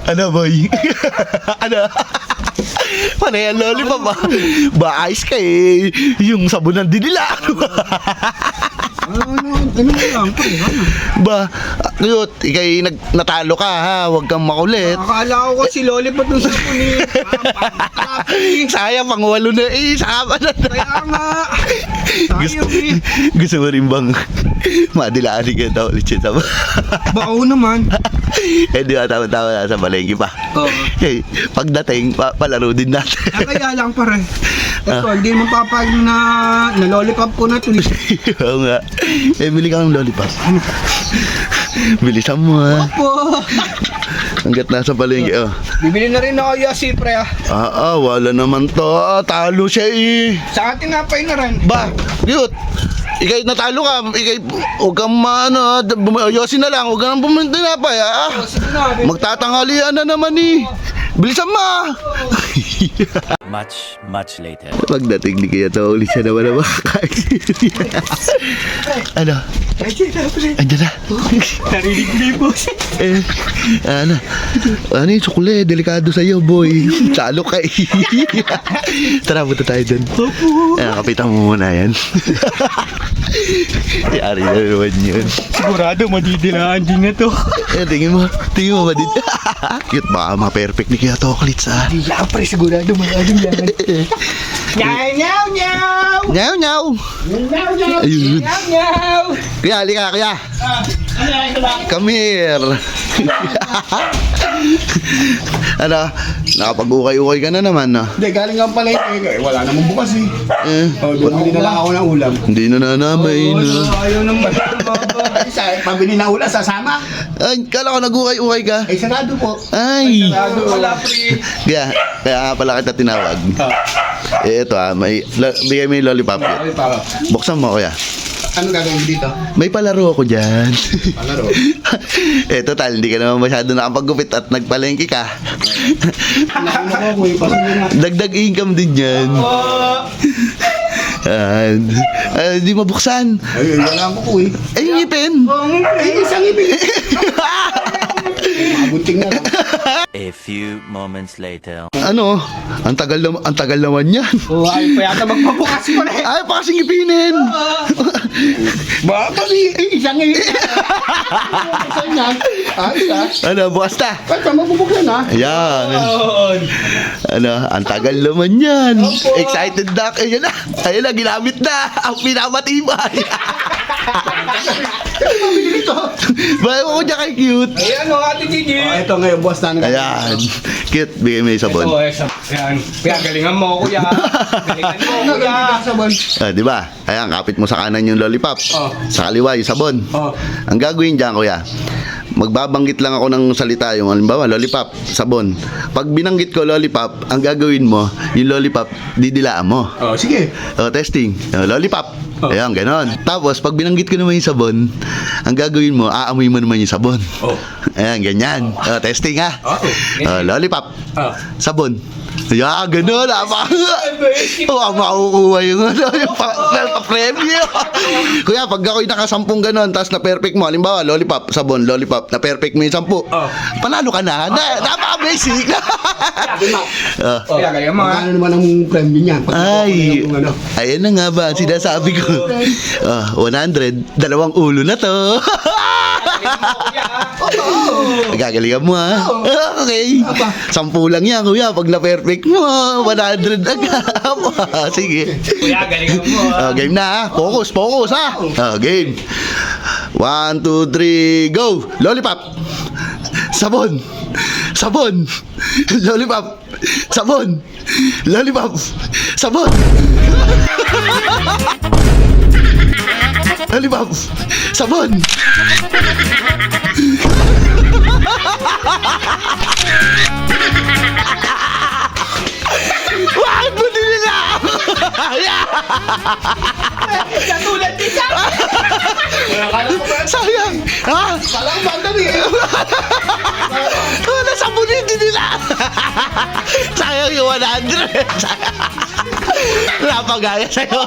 Ano, boy? Ano? Panay ang lollipop ba? Ba, ayos ka eh. Yung sabunan din nila. Ano lang, pre, ano? Ba, cute, ikay natalo ka ha. Huwag kang makulit. Akala ko kasi lollipop ng sabon eh. Sayang, pang walo na eh. Saka na. Kaya nga. Sayang eh. Gusto mo rin bang madilaan ka daw ulit siya tama? Bako naman. Eh di ba tama-tama na sa palengke pa? Oo. Eh, pagdating, palaro din natin. Kaya lang pare. Ito, hindi mo papayag na lollipop ko na ito. Oo nga. Eh, bili ka ng lollipop. Bilisan mo ha. Opo. Hanggat nasa palengke, oh. Bibili na rin ako yasi, pre ah. Wala naman to. Talo siya eh. Sa atin napay na rin. Ba, cute. Ikay natalo ka. Ikay, huwag kang yosin na lang. Huwag kang pumunta na pa, ha? Sige na. Magtatanghalian na naman eh. Bilisan mo! Much later. Pagdating ni Kuya to, ulit siya naman ang makakain. Ano? Andiyan na. Narinig mo yung boss. Ano yung sukle? Delikado sa'yo, boy. Talo ka eh. Tara, punta tayo dun. Kapitan mo muna yan. Yari na naman yun. Sigurado madidilaan din na to. Tingin mo ba din? Cute ba? Ma-perfect ni Kuya Toklits, ha? Hindi yan, pre. Sigurado maraming yan. Nyaw, nyaw, nyaw! Nyaw, nyaw! Nyaw, nyaw! Ayun. Nyaw, nyaw! Kuya, halika, kuya. Come here. Ano? Nakapag-ukay-ukay ka na naman, no? Hindi, galing ang palengke. Wala namang bukas eh. Bumili na lang ako ng ulam. Hindi na nanamay, no? Ayaw naman. Pabili na ulam, sasama. Ay, kala ko nag-ukay-ukay ka. Ay, sarado po. Ay! Wala, pre. Kaya nga pala kita tinawag. Ito bigay mo yung lollipop. Buksan mo, kuya. Ano gagawin mo dito? May palaro ako dyan. Palaro? Total, hindi ka naman masyado nakapagupit at nagpalengke ka. Dagdag income din yan. Hindi mabuksan. Ay, wala ko eh. Ay, ngipin. Ay, isang ibig. Bunting na lang. A few moments later. Ano? Ang tagal naman yan. Ay, pa yata magpabukas pa rin. Ay, pa kasing ngipinin. Baka isang ibig. Isang yan. Ano, bukas na. Ba't ka mabubuksan ha? Ayan. Ang tagal naman yan. Excited na. Ayun na, ginamit na. Ang pinamatibay. Pabili nito. Bago ko dyan kay cute. Ayan o, Ate Gigi. Ito ngayon, boss na. Ayan. Cute, bigay mo yung sabon. Ayan. Kaya galingan mo, kuya. Galingan mo, kuya. Di ba? Ayan, kapit mo sa kanan yung lollipop. Sa kaliwa yung sabon. Ang gagawin dyan, kuya, magbabanggit lang ako ng salita, yung halimbawa, lollipop, sabon. Pag binanggit ko lollipop, ang gagawin mo, yung lollipop, didilaan mo. Sige. Testing. Lollipop. Ayan, ganon. Tapos, pag binanggit ko naman yung sabon, ang gagawin mo, aamoy mo naman yung sabon. Ayan, ganyan. Testing ha. Lollipop. Sabon. Ayan, ganon. Makukuha yung pa-premyo. Kuya, pag ako'y nakasampung ganon, tapos na-perfect mo, halimbawa, lollipop, sabon, lollipop, na-perfect mo yung 10. Panalo ka na. Napaka-basic. Kaya galingan mo, ha? Ano naman ang premyo niya? Ay, ayan na nga ba, sinasabi ko. 100, dalawang ulo na to. Gagalingan mo ha. Okay. 10 lang yan, kuya. Pag na-perfect mo, 100 agad. Sige. Kuya, galingan mo, ha? Game na ha. Focus ha. Game. 1, 2, 3, go. Lollipop. Sabon. Lollipop. Sabon. Lollipop. Sabon. Lollipop. Sabon. Wag mo din nila. Katulad din siya. Sayang. Ha? Palang bandali. Nasabunin din nila. Sayang yung 100. Wala pa gaya sa'yo.